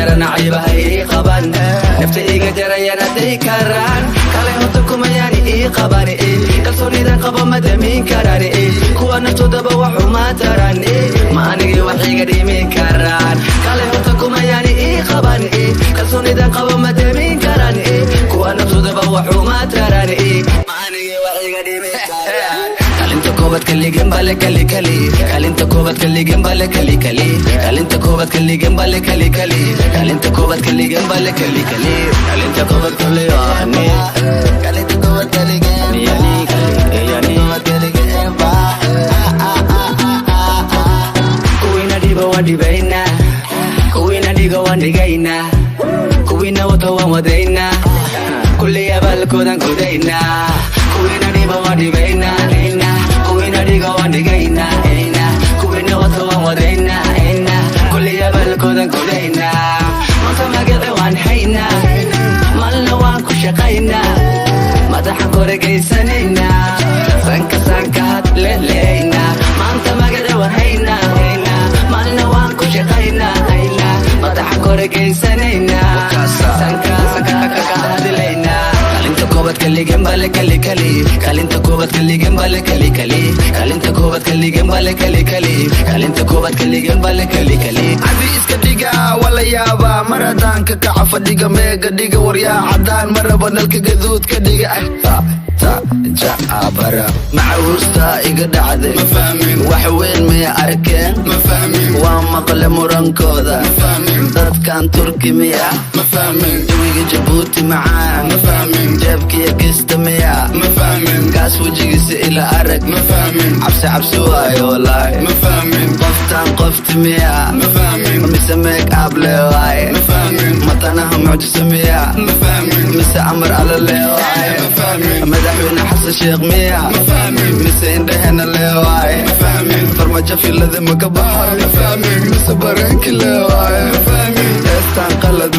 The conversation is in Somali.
jarana caybaha ii qaban nafta iga jarayana day karaan kale horta kuma yaani ii qaban kalsoonidan qaba ma damin karaan kuwa naftoodaba waxuma taran ma anigii wax iga dhimi karaan kale horta kuma yaani ii qaban kalsoonidan qaba ma damin karaan kuwa naftoodaba waxuma taran ma anigii wax iga dhimi karaan kalinta koobad kaligan bale kali kali kalinta koobad kaligan bale kali kali kalinta koobad kaligan bale kali kali kalinta koobad kaligan bale kali kali kalinta koobad kaligan kalinta koobad kaligan yani yani kuwina diba wadibaina kuwina diga wandigaina kuwina wata wadaina kulli abalkodan kudaina kuwina diba wadibaina kuwina diga wandigaina kuwina wata wadaina kulli abalkodan kudaina manta magada waan hayna malna waan ku shaqayna madaxa korgaysanayna sanka sanka leleyna manta magada waan hayna malna waan ku shaqayna madaxa korgaysanayna sanka sanka hadlayna kalinta koobad kaligan bale kali kali kalinta koobad kaligan bale kali kali kalinta koobad kaligan bale kali kali kalinta koobad kaligan bale kali kali abi iska dhiga wala yaaba maradan ka kaca fadhiga meega dhiga waryaa cadaan maraba nalka gaduud ka dhiga jaabara macawusta iga dhacday ma fahmin wax weyn miya arkeen ma fahmin waa maqle murankooda ma fahmin dadkan turki miya ma fahmin jawiga jabuuti macaan ma fahmin jeebkiya kista miya ma fahmin gaas wejigiisa ila arag ma fahmin cabsi cabsi waayo walaahi ma fahmin qoftaan qofti miya ma fahmin mise meeg able waaye ma fahmin matanaha mucjisa miya ma fahmin mise amar alla le waaye ma fahmin madaxweyne xasan sheekh miya ma fahmin mise indhahena le waaye ma fahmin farmajo filada maka baxay ma fahmin mise bareenki le waaye ma fahmin heestaan qalad